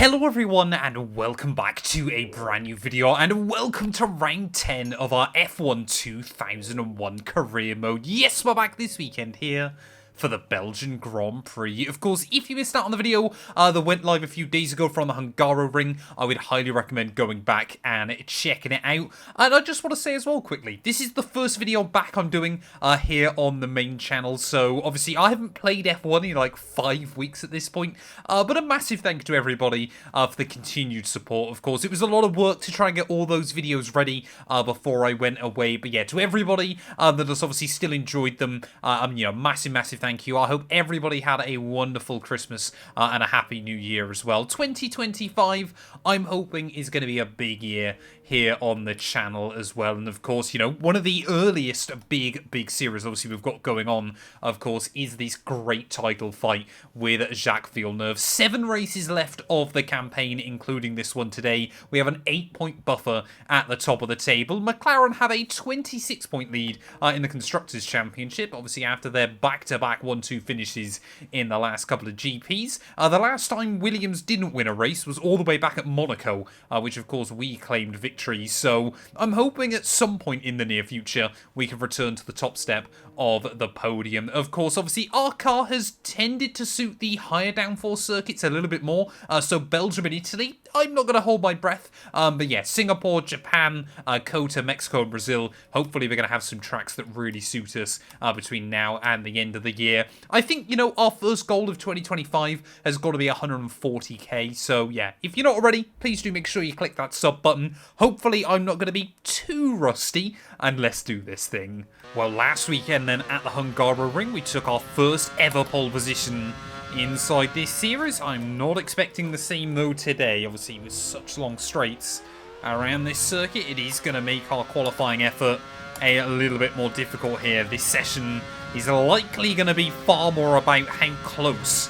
Hello everyone and welcome back to a brand new video and welcome to round 10 of our F1 2001 career mode. Yes, we're back this weekend here for the Belgian Grand Prix. Of course, if you missed out on the video that went live a few days ago from the Hungaroring, I would highly recommend going back and checking it out. And I just want to say as well quickly, this is the first video back I'm doing here on the main channel. So obviously I haven't played F1 in like 5 weeks at this point. But a massive thank you to everybody for the continued support. Of course, it was a lot of work to try and get all those videos ready before I went away. But yeah, to everybody that has obviously still enjoyed them, massive thank you. I hope everybody had a wonderful Christmas and a happy new year as well. 2025, I'm hoping, is going to be a big year here on the channel as well. And of course, you know, one of the earliest big series obviously we've got going on, of course, is this great title fight with Jacques Villeneuve. 7 races left of the campaign, including this one today. We have an 8-point buffer at the top of the table. McLaren have a 26-point lead in the Constructors' Championship, obviously after their back-to-back 1-2 finishes in the last couple of GPs. The last time Williams didn't win a race was all the way back at Monaco, which of course we claimed victory. So I'm hoping at some point in the near future we can return to the top step of the podium. Of course, obviously our car has tended to suit the higher downforce circuits a little bit more. So Belgium and Italy, I'm not going to hold my breath. But yeah, Singapore, Japan, Kota, Mexico and Brazil, hopefully we're going to have some tracks that really suit us between now and the end of the year. I think, you know, our first goal of 2025 has got to be 140k. So yeah, if you're not already, please do make sure you click that sub button. Hopefully I'm not going to be too rusty, and let's do this thing. Well, last weekend then at the Hungaroring, we took our first ever pole position inside this series. I'm not expecting the same though today. Obviously with such long straights around this circuit, it is going to make our qualifying effort a little bit more difficult here. This session is likely going to be far more about how close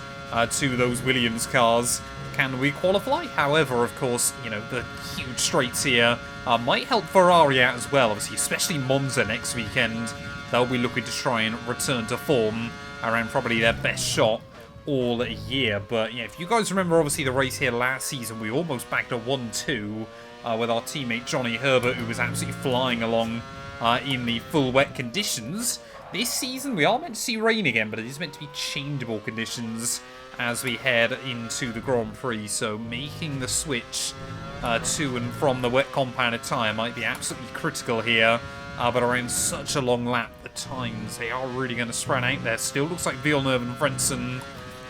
to those Williams cars can we qualify. However, of course, you know, the huge straights here might help Ferrari out as well. Obviously, especially Monza next weekend. They'll be looking to try and return to form around probably their best shot all year. But yeah, if you guys remember, obviously, the race here last season, we almost bagged a 1-2 with our teammate Johnny Herbert, who was absolutely flying along in the full wet conditions. This season, we are meant to see rain again, but it is meant to be changeable conditions as we head into the Grand Prix. So making the switch to and from the wet compounded tyre might be absolutely critical here. But around such a long lap, the times, they are really going to spread out there. Still looks like Villeneuve and Frentzen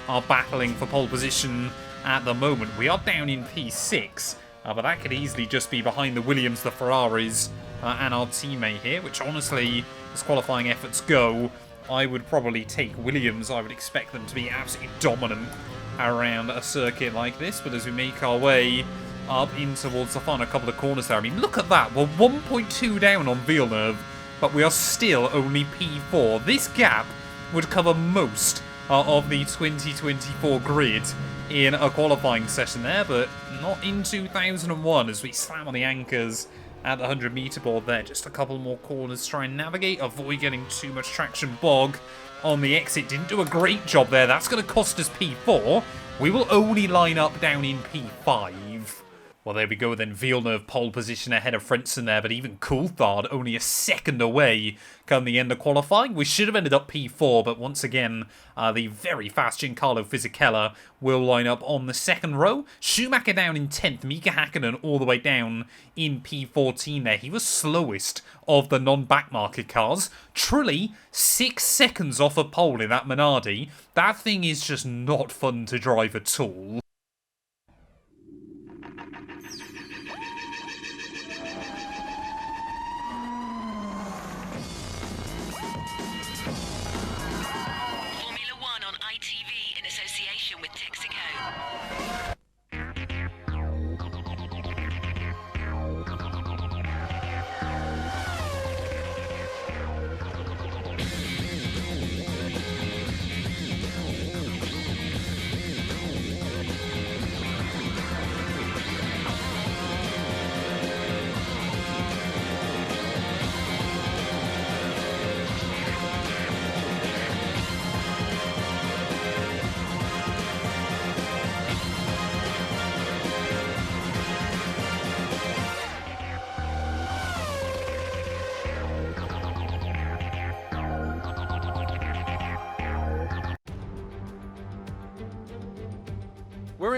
are battling for pole position at the moment. We are down in P6, but that could easily just be behind the Williams, the Ferraris, and our teammate here, which honestly, as qualifying efforts go, I would probably take Williams. I would expect them to be absolutely dominant around a circuit like this. But as we make our way up in towards the final couple of corners there, I mean, look at that. We're 1.2 down on Villeneuve, but we are still only P4. This gap would cover most of the 2024 grid in a qualifying session there, but not in 2001 as we slam on the anchors at the 100-meter board there. Just a couple more corners to try and navigate, avoid getting too much traction bog on the exit. Didn't do a great job there. That's going to cost us P4. We will only line up down in P5. Well, there we go then. Villeneuve pole position ahead of Frentzen there, but even Coulthard only a second away come the end of qualifying. We should have ended up P4, but once again, the very fast Giancarlo Fisichella will line up on the second row. Schumacher down in 10th, Mika Hakkinen all the way down in P14 there. He was slowest of the non-backmarket cars. Trulli, 6 seconds off a pole in that Minardi. That thing is just not fun to drive at all.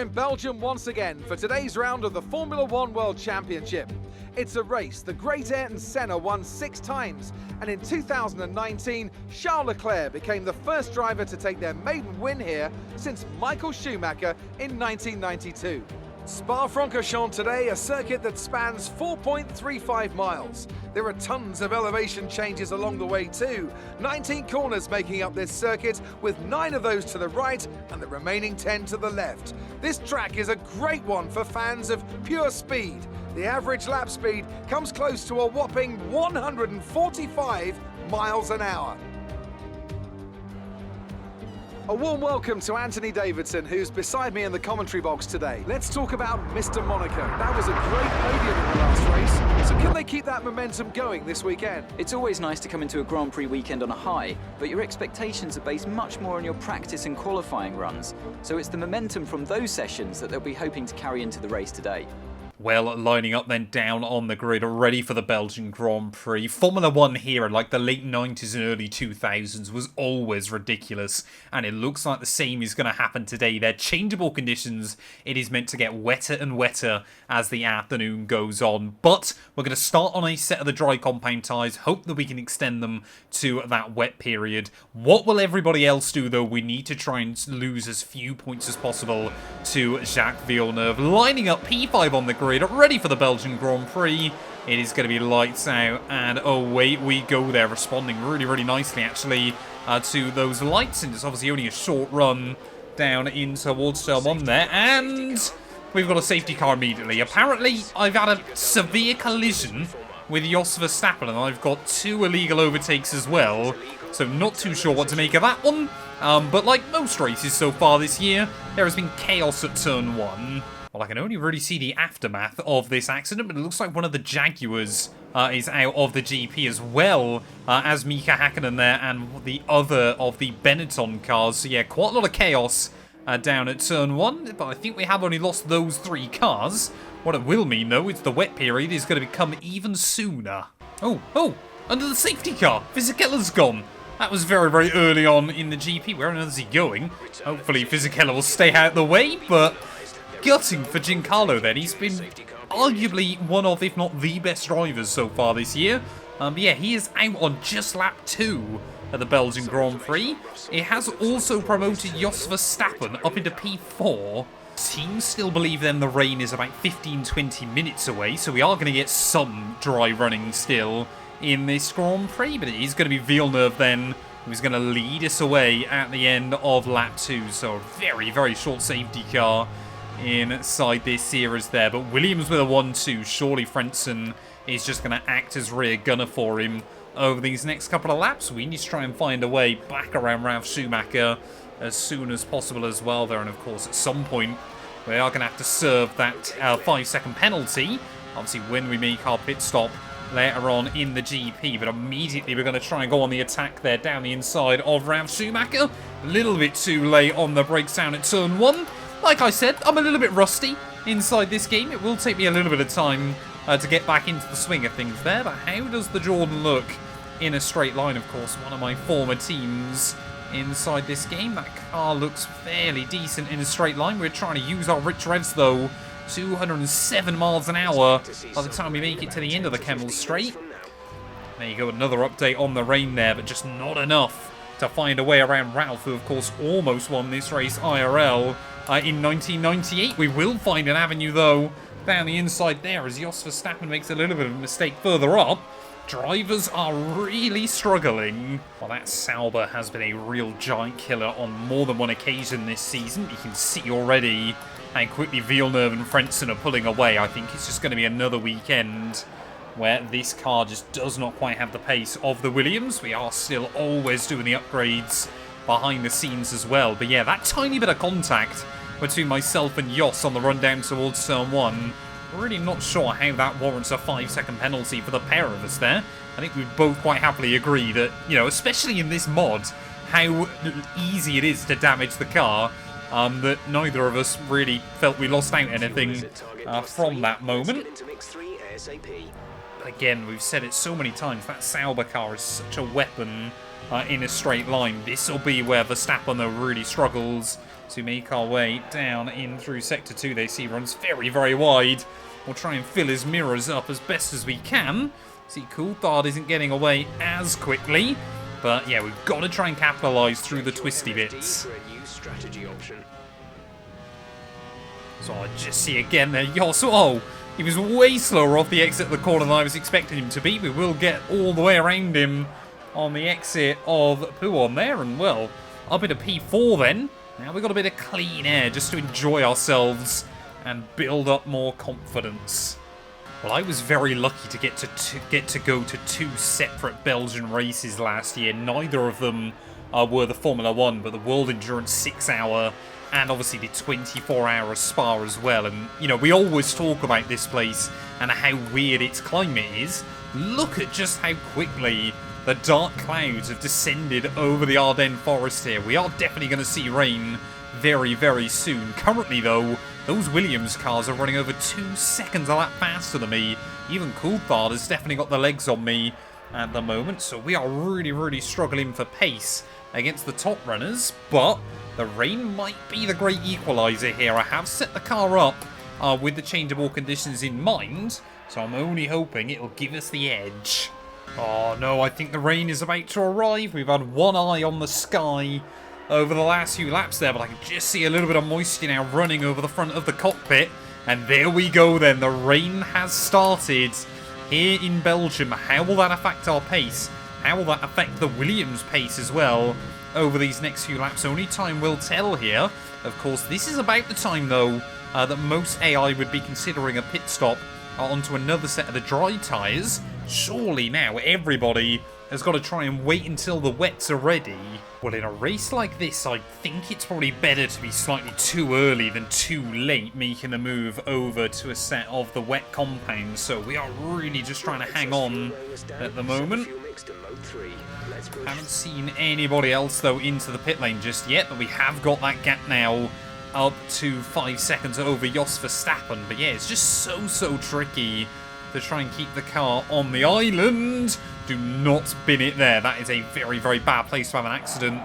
in Belgium once again for today's round of the Formula One World Championship. It's a race the great Ayrton Senna won 6 times, and in 2019, Charles Leclerc became the first driver to take their maiden win here since Michael Schumacher in 1992. Spa-Francorchamps today, a circuit that spans 4.35 miles. There are tons of elevation changes along the way too. 19 corners making up this circuit, with 9 of those to the right and the remaining 10 to the left. This track is a great one for fans of pure speed. The average lap speed comes close to a whopping 145 miles an hour. A warm welcome to Anthony Davidson, who's beside me in the commentary box today. Let's talk about Mr. Monaco. That was a great podium in the last race. So can they keep that momentum going this weekend? It's always nice to come into a Grand Prix weekend on a high, but your expectations are based much more on your practice and qualifying runs. So it's the momentum from those sessions that they'll be hoping to carry into the race today. Well, lining up then down on the grid, ready for the Belgian Grand Prix. Formula One here in like the late 90s and early 2000s was always ridiculous, and it looks like the same is going to happen today. They're changeable conditions. It is meant to get wetter and wetter as the afternoon goes on, but we're going to start on a set of the dry compound tyres, hope that we can extend them to that wet period. What will everybody else do, though? We need to try and lose as few points as possible to Jacques Villeneuve. Lining up P5 on the grid, ready for the Belgian Grand Prix. It is going to be lights out, and away we go there, responding really, really nicely, actually, to those lights. And it's obviously only a short run down in towards turn 1 there, and we've got a safety car immediately. Apparently, I've had a severe collision with Jos Verstappen, and I've got 2 illegal overtakes as well, so not too sure what to make of that one. But like most races so far this year, there has been chaos at turn 1. Well, I can only really see the aftermath of this accident, but it looks like one of the Jaguars is out of the GP as well as Mika Hakkinen there and the other of the Benetton cars. So yeah, quite a lot of chaos down at turn 1, but I think we have only lost those 3 cars. What it will mean, though, is the wet period is going to become even sooner. Oh, under the safety car, Fisichella's gone. That was very, very early on in the GP. Where on earth is he going? Hopefully Fisichella will stay out of the way, but gutting for Giancarlo then. He's been arguably one of, if not the best drivers so far this year. But yeah, he is out on just lap 2 at the Belgian Grand Prix. It has also promoted Jos Verstappen up into P4. Teams still believe then the rain is about 15-20 minutes away, so we are going to get some dry running still in this Grand Prix, but it is going to be Villeneuve then who's going to lead us away at the end of lap 2. So a very, very short safety car inside this series there, but Williams with a 1-2. Surely Frentzen is just going to act as rear gunner for him over these next couple of laps. We need to try and find a way back around Ralf Schumacher as soon as possible as well there, and of course at some point we are going to have to serve that 5-second penalty, obviously when we make our pit stop later on in the GP, but immediately we're going to try and go on the attack there down the inside of Ralf Schumacher. A little bit too late on the brakes down at turn 1. Like I said, I'm a little bit rusty inside this game. It will take me a little bit of time to get back into the swing of things there, but how does the Jordan look in a straight line? Of course, one of my former teams inside this game. That car looks fairly decent in a straight line. We're trying to use our rich revs though. 207 miles an hour by the time we make it to the end of the Kemmel Straight. There you go, another update on the rain there, but just not enough to find a way around Ralph, who of course almost won this race IRL in 1998. We will find an avenue though down the inside there as Jos Verstappen makes a little bit of a mistake further up. Drivers are really struggling. Well, that Sauber has been a real giant killer on more than one occasion this season. You can see already how quickly Villeneuve and Frentzen are pulling away. I think it's just going to be another weekend where this car just does not quite have the pace of the Williams. We are still always doing the upgrades behind the scenes as well. But yeah, that tiny bit of contact between myself and Jos on the run down towards turn 1, really not sure how that warrants a 5-second penalty for the pair of us there. I think we both quite happily agree that, you know, especially in this mod, how easy it is to damage the car, that neither of us really felt we lost out anything from that moment. But again, we've said it so many times, that Sauber car is such a weapon in a straight line. This will be where Verstappen, though, really struggles to make our way down in through Sector 2. They see runs very, very wide. We'll try and fill his mirrors up as best as we can. See, Coulthard isn't getting away as quickly. But, yeah, we've got to try and capitalise through the twisty bits. So I just see again there, Yoss. Oh, he was way slower off the exit of the corner than I was expecting him to be. We will get all the way around him on the exit of Pouon there. And, well, up into P4 then. Now we've got a bit of clean air just to enjoy ourselves and build up more confidence. Well, I was very lucky to get to go to 2 separate Belgian races last year. Neither of them were the Formula 1, but the World Endurance 6-hour and obviously the 24-hour Spa as well. And, you know, we always talk about this place and how weird its climate is. Look at just how quickly the dark clouds have descended over the Ardennes forest here. We are definitely going to see rain very, very soon. Currently, though, those Williams cars are running over 2 seconds a lap faster than me. Even Coulthard has definitely got the legs on me at the moment. So we are really, really struggling for pace against the top runners. But the rain might be the great equaliser here. I have set the car up with the changeable conditions in mind. So I'm only hoping it'll give us the edge. Oh no, I think the rain is about to arrive. We've had one eye on the sky over the last few laps there, but I can just see a little bit of moisture now running over the front of the cockpit. And there we go then, the rain has started here in Belgium. How will that affect our pace? How will that affect the Williams pace as well over these next few laps? Only time will tell here. Of course, this is about the time though that most AI would be considering a pit stop onto another set of the dry tyres. Surely now everybody has got to try and wait until the wets are ready. Well, in a race like this, I think it's probably better to be slightly too early than too late making the move over to a set of the wet compounds. So we are really just trying to hang on at the moment. Haven't seen anybody else, though, into the pit lane just yet, but we have got that gap now up to 5 seconds over Jos Verstappen. But yeah, it's just so tricky to try and keep the car on the island. Do not bin it there. That is a very, very bad place to have an accident,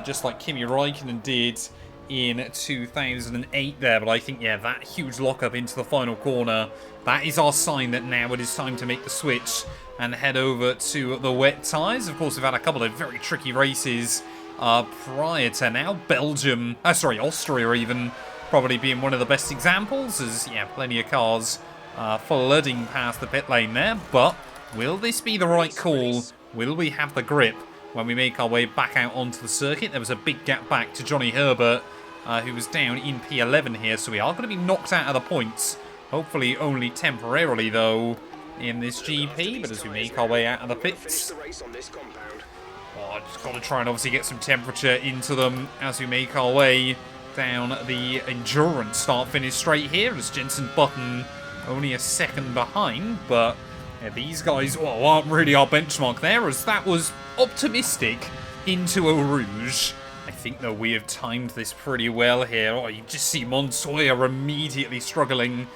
just like Kimi Räikkönen did in 2008 there. But I think, yeah, that huge lockup into the final corner, that is our sign that now it is time to make the switch and head over to the wet tyres. Of course, we've had a couple of very tricky races prior to now. Belgium, Austria even, probably being one of the best examples, as, yeah, plenty of cars flooding past the pit lane there. But will this be the right call? Will we have the grip when we make our way back out onto the circuit? There was a big gap back to Johnny Herbert, who was down in P11 here, so we are going to be knocked out of the points. Hopefully only temporarily, though, in this GP. But as we make our way out of the pits, oh, just got to try and obviously get some temperature into them as we make our way down the endurance start-finish straight here, as Jenson Button only a second behind. But yeah, these guys, well, aren't really our benchmark there, as that was optimistic into Eau Rouge. I think, though, we have timed this pretty well here. Oh, you just see Montoya immediately struggling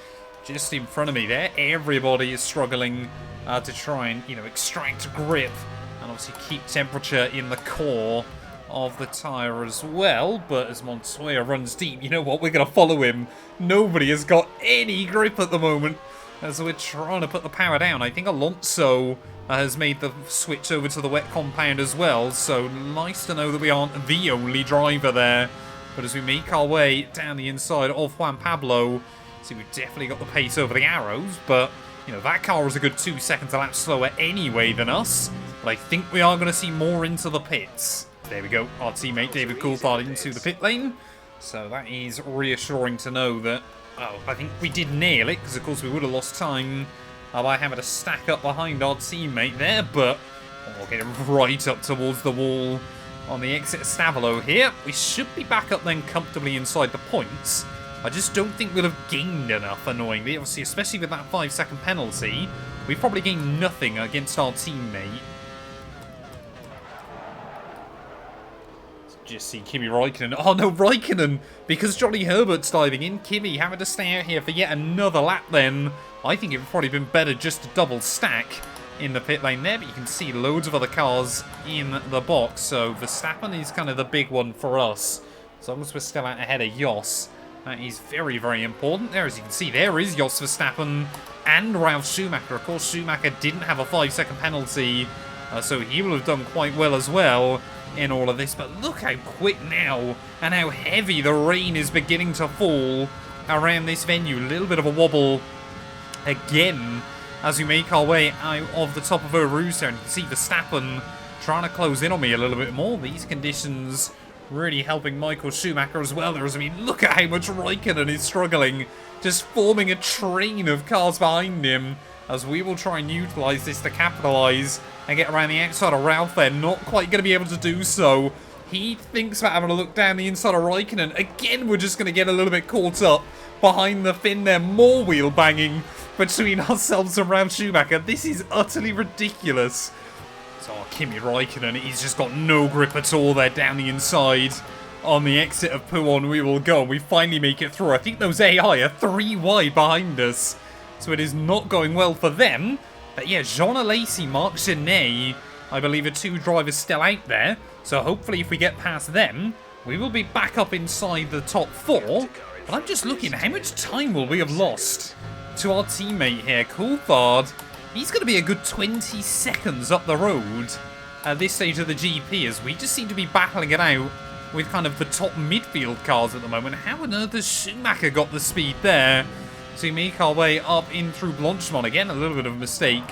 just in front of me there. Everybody is struggling to try and, you know, extract grip and obviously keep temperature in the core of the tyre as well. But as Montoya runs deep, you know what, we're going to follow him. Nobody has got any grip at the moment as we're trying to put the power down. I think Alonso has made the switch over to the wet compound as well, so nice to know that we aren't the only driver there. But as we make our way down the inside of Juan Pablo, see, we've definitely got the pace over the arrows, but, you know, that car was a good 2 seconds a lap slower anyway than us. But I think we are going to see more into the pits. There we go, our teammate David Coulthard into the pit lane. So that is reassuring to know that, oh, I think we did nail it, because of course we would have lost time by having to stack up behind our teammate there. But we'll get him right up towards the wall on the exit of Stavolo here. We should be back up then comfortably inside the points. I just don't think we'll have gained enough, annoyingly. Obviously, especially with that 5-second penalty, we've probably gained nothing against our teammate. Just see Kimi Räikkönen. Oh no, Räikkönen! Because Johnny Herbert's diving in, Kimi having to stay out here for yet another lap then. I think it would probably been better just to double stack in the pit lane there, but you can see loads of other cars in the box. So Verstappen is kind of the big one for us. As long as we're still out ahead of Jos, that is very, very important. There, as you can see, there is Jos Verstappen and Ralf Schumacher. Of course, Schumacher didn't have a 5-second penalty, so he will have done quite well as well in all of this. But look how quick now and how heavy the rain is beginning to fall around this venue. A little bit of a wobble again as we make our way out of the top of Eau Rouge there. And you can see Verstappen trying to close in on me a little bit more. These conditions really helping Michael Schumacher as well. I mean, look at how much Raikkonen is struggling, just forming a train of cars behind him, as we will try and utilise this to capitalise and get around the outside of Ralph there. Not quite going to be able to do so. He thinks about having a look down the inside of Raikkonen. Again, we're just going to get a little bit caught up behind the fin there. More wheel banging between ourselves and Ralf Schumacher. This is utterly ridiculous. So Kimi Raikkonen, he's just got no grip at all there down the inside. On the exit of Pouhon, we will go. We finally make it through. I think those AI are 3 wide behind us, so it is not going well for them. But yeah, Jean Alesi, Marc Genet, I believe are 2 drivers still out there. So hopefully if we get past them, we will be back up inside the top 4. But I'm just looking, how much time will we have lost to our teammate here? Coulthard, he's going to be a good 20 seconds up the road at this stage of the GP, as we just seem to be battling it out with kind of the top midfield cars at the moment. How on earth has Schumacher got the speed there? So we make our way up in through Blanchemont. Again, a little bit of a mistake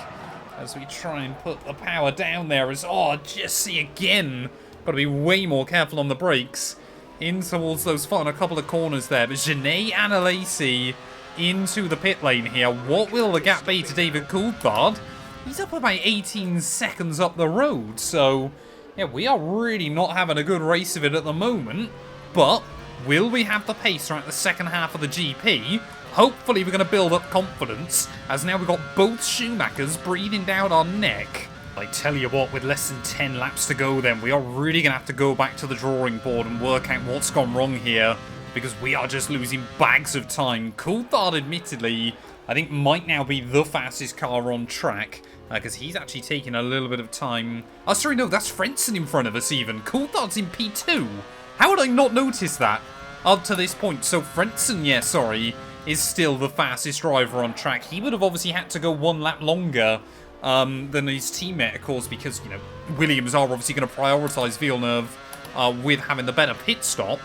as we try and put the power down there. As, oh, just see again, got to be way more careful on the brakes in towards those final couple of corners there. But Genet and Alesi into the pit lane here. What will the gap be to David Coulthard? He's up about 18 seconds up the road, so yeah, we are really not having a good race of it at the moment. But will we have the pace throughout the second half of the GP? Hopefully we're going to build up confidence, as now we've got both Schumachers breathing down our neck. I tell you what, with less than 10 laps to go then, we are really going to have to go back to the drawing board and work out what's gone wrong here, because we are just losing bags of time. Coulthard, admittedly, I think might now be the fastest car on track, because he's actually taking a little bit of time. Oh, sorry, no, that's Frentzen in front of us even. Coulthard's in P2. How would I not notice that up to this point? So Frentzen, yeah, sorry, is still the fastest driver on track. He would have obviously had to go 1 lap longer than his teammate, of course, because, you know, Williams are obviously going to prioritise Villeneuve with having the better pit stop.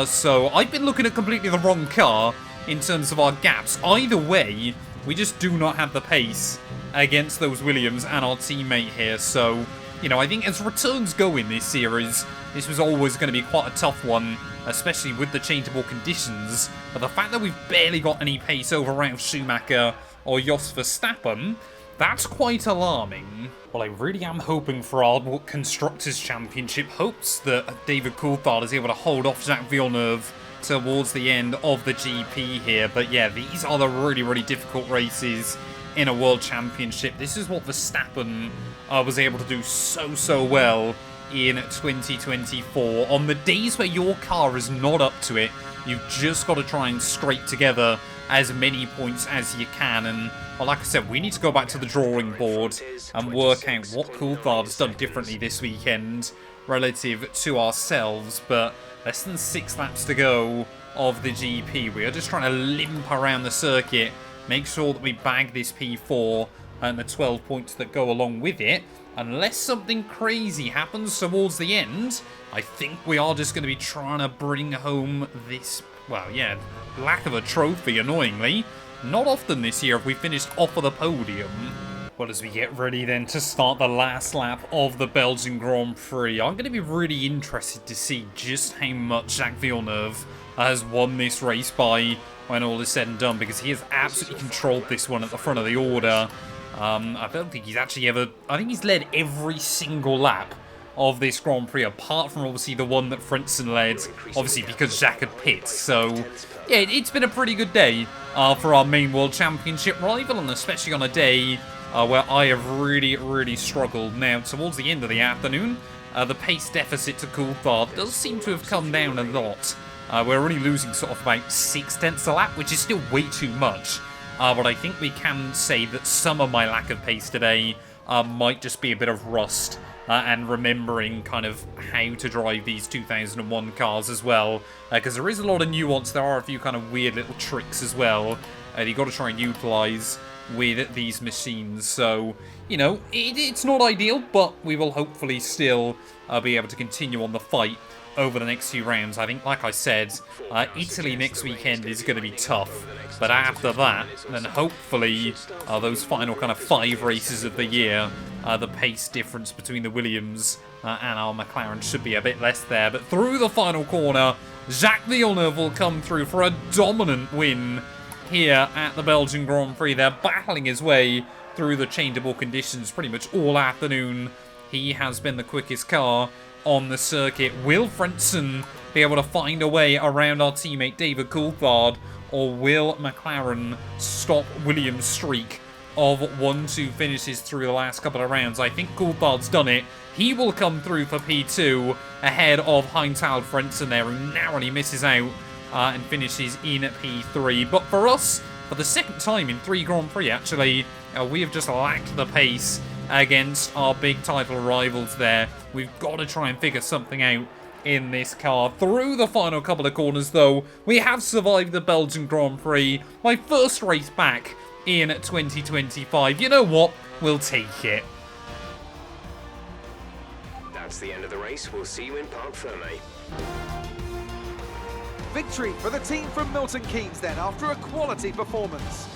So I've been looking at completely the wrong car in terms of our gaps. Either way, we just do not have the pace against those Williams and our teammate here. So, you know, I think as returns go in this series, this was always going to be quite a tough one, especially with the changeable conditions. But the fact that we've barely got any pace over Ralf Schumacher or Jos Verstappen, that's quite alarming. Well, I really am hoping for our Constructors' Championship hopes that David Coulthard is able to hold off Jacques Villeneuve towards the end of the GP here. But yeah, these are the really, really difficult races in a World Championship. This is what Verstappen was able to do so well in 2024. On the days where your car is not up to it, you've just got to try and scrape together as many points as you can. And well, like I said, we need to go back to the drawing board and work out what Coulthard has done differently this weekend relative to ourselves. But less than 6 laps to go of the GP. We are just trying to limp around the circuit, make sure that we bag this P4 and the 12 points that go along with it. Unless something crazy happens towards the end, I think we are just going to be trying to bring home this, well, yeah, lack of a trophy, annoyingly. Not often this year have we finished off of the podium. Well, as we get ready then to start the last lap of the Belgian Grand Prix, I'm going to be really interested to see just how much Jacques Villeneuve has won this race by when all is said and done, because he has absolutely controlled this one at the front of the order. I don't think he's actually ever... I think he's led every single lap of this Grand Prix, apart from obviously the one that Frentzen led, obviously because Jacques had pit. So, yeah, it's been a pretty good day for our main World Championship rival, and especially on a day where I have really struggled. Now, towards the end of the afternoon, the pace deficit to Coulthard does seem to have come down a lot. We're only losing sort of about 0.6 a lap, which is still way too much. But I think we can say that some of my lack of pace today might just be a bit of rust and remembering kind of how to drive these 2001 cars as well, because there is a lot of nuance. There are a few kind of weird little tricks as well that you've got to try and utilize with these machines. So, you know, it's not ideal, but we will hopefully still be able to continue on the fight over the next few rounds. I think, like I said, Italy next weekend is going to be tough, but after that, then hopefully those final kind of 5 races of the year, the pace difference between the Williams and our McLaren should be a bit less there. But through the final corner, Jacques Villeneuve will come through for a dominant win here at the Belgian Grand Prix. They're battling his way through the changeable conditions pretty much all afternoon. He has been the quickest car on the circuit. Will Frentzen be able to find a way around our teammate David Coulthard, or will McLaren stop Williams' streak of 1-2 finishes through the last couple of rounds? I think Coulthard's done it. He will come through for P2 ahead of Heinz-Harald Frentzen there, who narrowly misses out and finishes in P3. But for us, for the second time in 3 Grand Prix actually, we have just lacked the pace against our big title rivals there. We've got to try and figure something out in this car. Through the final couple of corners though, we have survived the Belgian Grand Prix. My first race back in 2025. You know what? We'll take it. That's the end of the race. We'll see you in Parc Fermé. Victory for the team from Milton Keynes then, after a quality performance.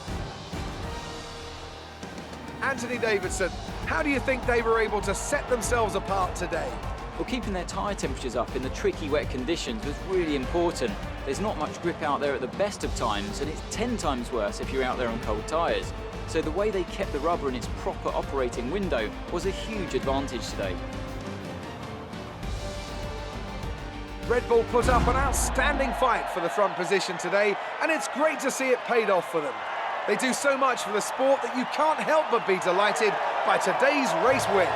Anthony Davidson, how do you think they were able to set themselves apart today? Well, keeping their tyre temperatures up in the tricky wet conditions was really important. There's not much grip out there at the best of times, and it's 10 times worse if you're out there on cold tyres. So the way they kept the rubber in its proper operating window was a huge advantage today. Red Bull put up an outstanding fight for the front position today, and it's great to see it paid off for them. They do so much for the sport that you can't help but be delighted by today's race win.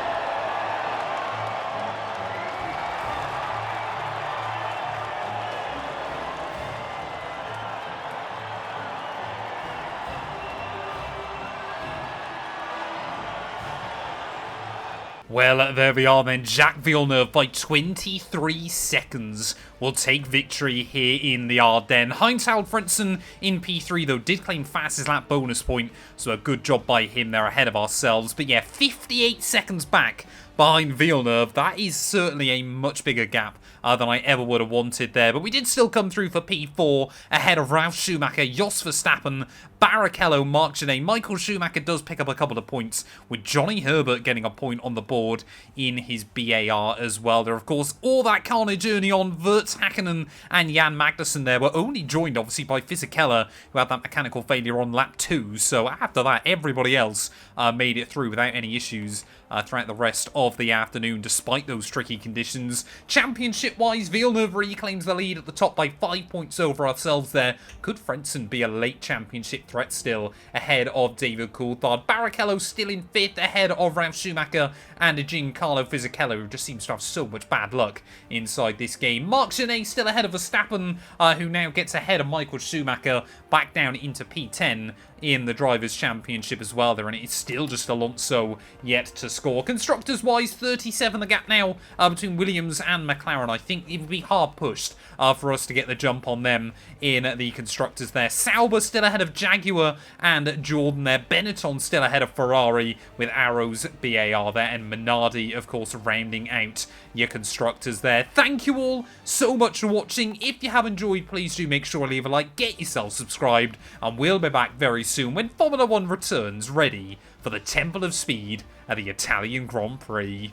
Well, there we are then. Jacques Villeneuve by 23 seconds will take victory here in the Ardennes. Heinz-Harald Frentzen in P3, though, did claim fastest lap bonus point, so a good job by him there ahead of ourselves. But yeah, 58 seconds back behind Villeneuve. That is certainly a much bigger gap than I ever would have wanted there. But we did still come through for P4 ahead of Ralf Schumacher, Jos Verstappen, Barrichello, Marc Genet. Michael Schumacher does pick up a couple of points, with Johnny Herbert getting a point on the board in his BAR as well. There, of course, all that carnage early on. Verts Hakkinen and Jan Magnussen there were only joined, obviously, by Fisichella, who had that mechanical failure on lap 2. So after that, everybody else made it through without any issues throughout the rest of the afternoon, despite those tricky conditions. Championship-wise, Villeneuve reclaims the lead at the top by 5 points over ourselves there. Could Frentzen be a late championship threat still ahead of David Coulthard? Barrichello still in 5th ahead of Ralf Schumacher and Giancarlo Fisichella, who just seems to have so much bad luck inside this game. Marc Genet still ahead of Verstappen, who now gets ahead of Michael Schumacher, back down into P10 in the Drivers' Championship as well there, and it's still just Alonso yet to score. Constructors-wise, 37 the gap now between Williams and McLaren. I think it would be hard pushed for us to get the jump on them in the Constructors there. Sauber still ahead of Jaguar and Jordan there. Benetton still ahead of Ferrari with Arrow's BAR there, and Minardi, of course, rounding out your Constructors there. Thank you all so much for watching. If you have enjoyed, please do make sure to leave a like, get yourself subscribed, and we'll be back very soon when Formula 1 returns, ready for the Temple of Speed at the Italian Grand Prix.